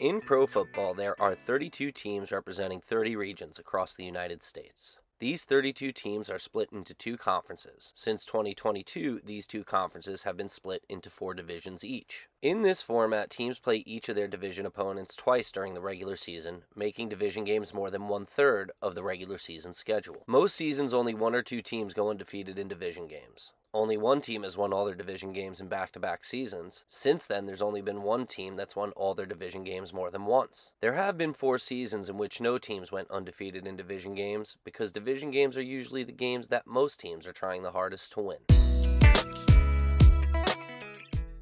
In pro football, there are 32 teams representing 30 regions across the United States. These 32 teams are split into two conferences. Since 2022, these two conferences have been split into 4 divisions each. In this format, teams play each of their division opponents twice during the regular season, making division games more than 1/3 of the regular season schedule. Most seasons, only 1 or 2 teams go undefeated in division games. Only one team has won all their division games in back-to-back seasons. Since then, there's only been one team that's won all their division games more than once. There have been 4 seasons in which no teams went undefeated in division games, because division games are usually the games that most teams are trying the hardest to win.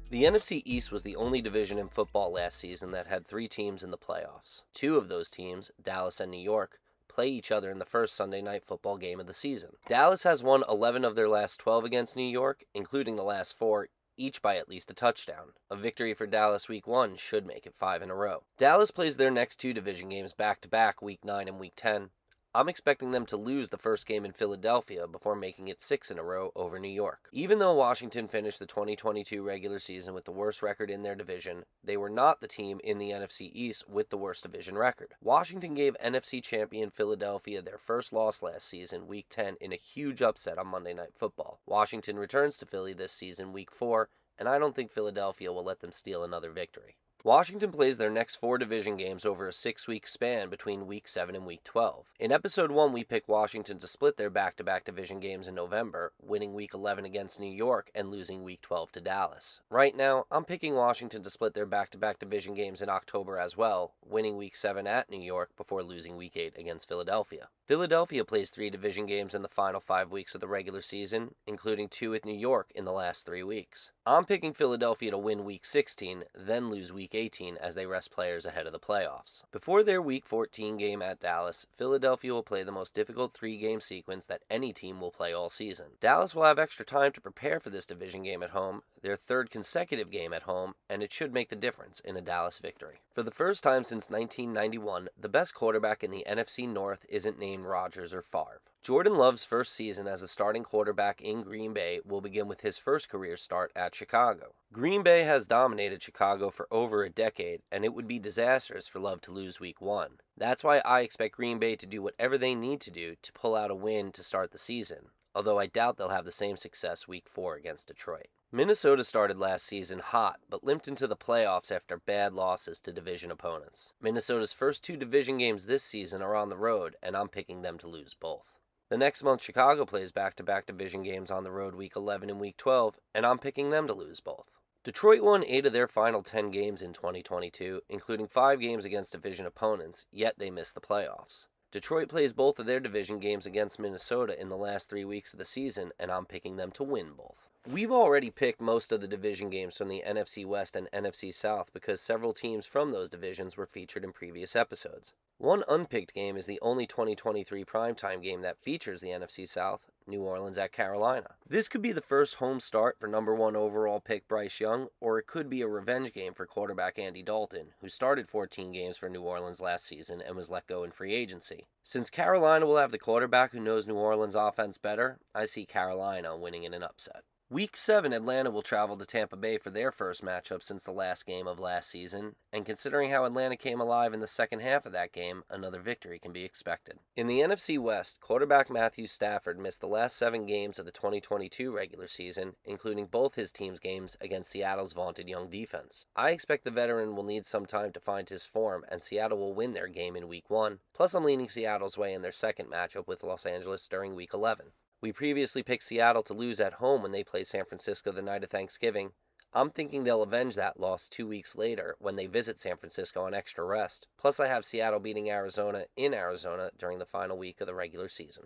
The NFC East was the only division in football last season that had 3 teams in the playoffs. 2 of those teams, Dallas and New York, play each other in the first Sunday night football game of the season. Dallas has won 11 of their last 12 against New York, including the last 4, each by at least a touchdown. A victory for Dallas week 1 should make it 5 in a row. Dallas plays their next 2 division games back-to-back week 9 and week 10. I'm expecting them to lose the first game in Philadelphia before making it 6 in a row over New York. Even though Washington finished the 2022 regular season with the worst record in their division, they were not the team in the NFC East with the worst division record. Washington gave NFC champion Philadelphia their first loss last season, week 10, in a huge upset on Monday Night Football. Washington returns to Philly this season, week 4, and I don't think Philadelphia will let them steal another victory. Washington plays their next 4 division games over a 6-week span between Week 7 and Week 12. In Episode 1, we pick Washington to split their back-to-back division games in November, winning Week 11 against New York and losing Week 12 to Dallas. Right now, I'm picking Washington to split their back-to-back division games in October as well, winning Week 7 at New York before losing Week 8 against Philadelphia. Philadelphia plays 3 division games in the final 5 weeks of the regular season, including 2 with New York in the last 3 weeks. I'm picking Philadelphia to win Week 16, then lose Week 18 as they rest players ahead of the playoffs. Before their Week 14 game at Dallas, Philadelphia will play the most difficult 3-game sequence that any team will play all season. Dallas will have extra time to prepare for this division game at home, their 3rd consecutive game at home, and it should make the difference in a Dallas victory. For the first time since 1991, the best quarterback in the NFC North isn't named Rodgers or Favre. Jordan Love's first season as a starting quarterback in Green Bay will begin with his first career start at Chicago. Green Bay has dominated Chicago for over a decade, and it would be disastrous for Love to lose Week 1. That's why I expect Green Bay to do whatever they need to do to pull out a win to start the season, although I doubt they'll have the same success Week 4 against Detroit. Minnesota started last season hot, but limped into the playoffs after bad losses to division opponents. Minnesota's first 2 division games this season are on the road, and I'm picking them to lose both. The next month, Chicago plays back-to-back division games on the road Week 11 and Week 12, and I'm picking them to lose both. Detroit won 8 of their final 10 games in 2022, including 5 games against division opponents, yet they missed the playoffs. Detroit plays both of their division games against Minnesota in the last 3 weeks of the season, and I'm picking them to win both. We've already picked most of the division games from the NFC West and NFC South because several teams from those divisions were featured in previous episodes. One unpicked game is the only 2023 primetime game that features the NFC South, New Orleans at Carolina. This could be the first home start for number 1 overall pick Bryce Young, or it could be a revenge game for quarterback Andy Dalton, who started 14 games for New Orleans last season and was let go in free agency. Since Carolina will have the quarterback who knows New Orleans' offense better, I see Carolina winning in an upset. Week 7, Atlanta will travel to Tampa Bay for their first matchup since the last game of last season, and considering how Atlanta came alive in the second half of that game, another victory can be expected. In the NFC West, quarterback Matthew Stafford missed the last 7 games of the 2022 regular season, including both his team's games against Seattle's vaunted young defense. I expect the veteran will need some time to find his form, and Seattle will win their game in Week 1, plus I'm leaning Seattle's way in their second matchup with Los Angeles during Week 11. We previously picked Seattle to lose at home when they play San Francisco the night of Thanksgiving. I'm thinking they'll avenge that loss 2 weeks later when they visit San Francisco on extra rest. Plus, I have Seattle beating Arizona in Arizona during the final week of the regular season.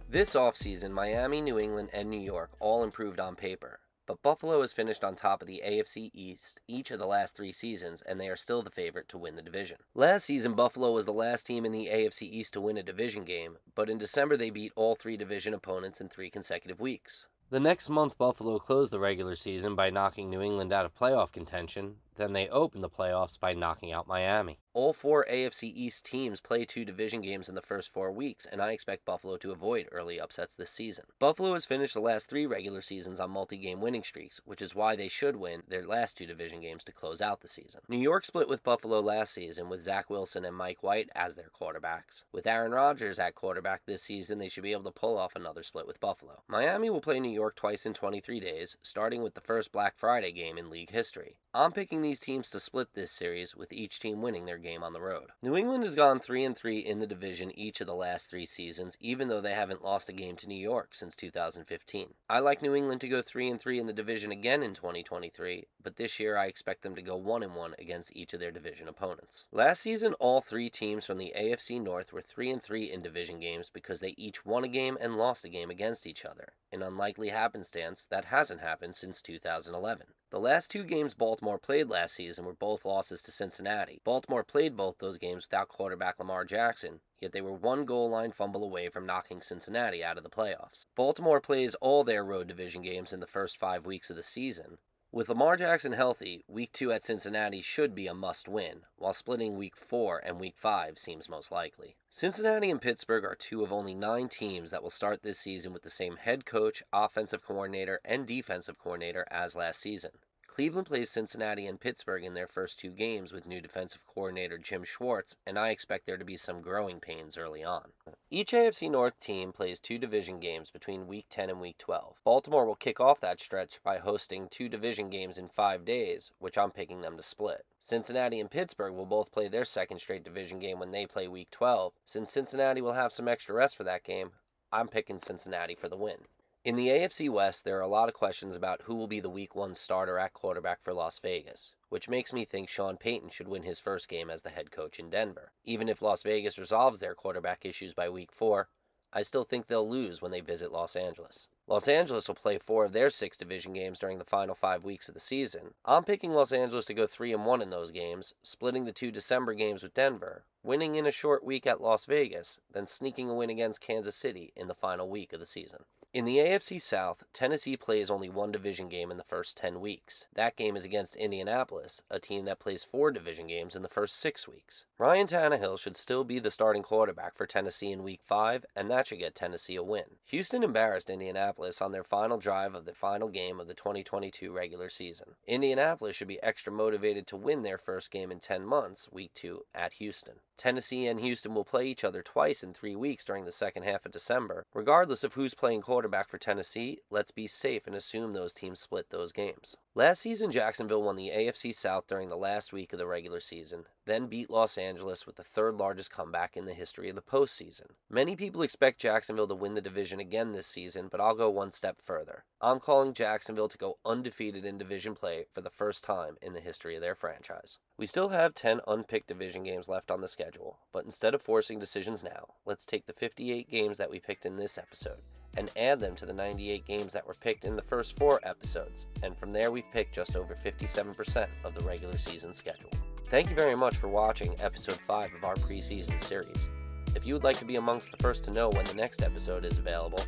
This offseason, Miami, New England, and New York all improved on paper. But Buffalo has finished on top of the AFC East each of the last 3 seasons, and they are still the favorite to win the division. Last season, Buffalo was the last team in the AFC East to win a division game, but in December they beat all 3 division opponents in 3 consecutive weeks. The next month, Buffalo closed the regular season by knocking New England out of playoff contention, Then they open the playoffs by knocking out Miami. All 4 AFC East teams play 2 division games in the first 4 weeks, and I expect Buffalo to avoid early upsets this season. Buffalo has finished the last 3 regular seasons on multi-game winning streaks, which is why they should win their last 2 division games to close out the season. New York split with Buffalo last season with Zach Wilson and Mike White as their quarterbacks. With Aaron Rodgers at quarterback this season, they should be able to pull off another split with Buffalo. Miami will play New York twice in 23 days, starting with the first Black Friday game in league history. I'm picking these teams to split this series, with each team winning their game on the road. New England has gone 3-3 in the division each of the last 3 seasons, even though they haven't lost a game to New York since 2015. I like New England to go 3-3 in the division again in 2023, but this year I expect them to go 1-1 against each of their division opponents. Last season, all 3 teams from the AFC North were 3-3 in division games because they each won a game and lost a game against each other. An unlikely happenstance that hasn't happened since 2011. The last 2 games Baltimore played last season were both losses to Cincinnati. Baltimore played both those games without quarterback Lamar Jackson, yet they were 1 goal line fumble away from knocking Cincinnati out of the playoffs. Baltimore plays all their road division games in the first 5 weeks of the season. With Lamar Jackson healthy, Week 2 at Cincinnati should be a must-win, while splitting Week 4 and Week 5 seems most likely. Cincinnati and Pittsburgh are 2 of only 9 teams that will start this season with the same head coach, offensive coordinator, and defensive coordinator as last season. Cleveland plays Cincinnati and Pittsburgh in their first 2 games with new defensive coordinator Jim Schwartz, and I expect there to be some growing pains early on. Each AFC North team plays 2 division games between Week 10 and Week 12. Baltimore will kick off that stretch by hosting 2 division games in 5 days, which I'm picking them to split. Cincinnati and Pittsburgh will both play their second straight division game when they play Week 12. Since Cincinnati will have some extra rest for that game, I'm picking Cincinnati for the win. In the AFC West, there are a lot of questions about who will be the Week 1 starter at quarterback for Las Vegas, which makes me think Sean Payton should win his first game as the head coach in Denver. Even if Las Vegas resolves their quarterback issues by Week 4, I still think they'll lose when they visit Los Angeles. Los Angeles will play 4 of their 6 division games during the final 5 weeks of the season. I'm picking Los Angeles to go 3-1 in those games, splitting the 2 December games with Denver, winning in a short week at Las Vegas, then sneaking a win against Kansas City in the final week of the season. In the AFC South, Tennessee plays only 1 division game in the first 10 weeks. That game is against Indianapolis, a team that plays 4 division games in the first 6 weeks. Ryan Tannehill should still be the starting quarterback for Tennessee in Week 5, and that should get Tennessee a win. Houston embarrassed Indianapolis on their final drive of the final game of the 2022 regular season. Indianapolis should be extra motivated to win their first game in 10 months, Week 2, at Houston. Tennessee and Houston will play each other twice in 3 weeks during the second half of December. Regardless of who's playing quarterback for Tennessee, let's be safe and assume those teams split those games. Last season, Jacksonville won the AFC South during the last week of the regular season, then beat Los Angeles with the 3rd largest comeback in the history of the postseason. Many people expect Jacksonville to win the division again this season, but I'll go one step further. I'm calling Jacksonville to go undefeated in division play for the first time in the history of their franchise. We still have 10 unpicked division games left on the schedule, but instead of forcing decisions now, let's take the 58 games that we picked in this episode and add them to the 98 games that were picked in the first 4 episodes, and from there we've picked just over 57% of the regular season schedule. Thank you very much for watching episode 5 of our preseason series. If you would like to be amongst the first to know when the next episode is available,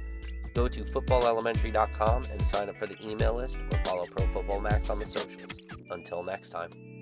go to footballelementary.com and sign up for the email list or follow Pro Football Max on the socials. Until next time.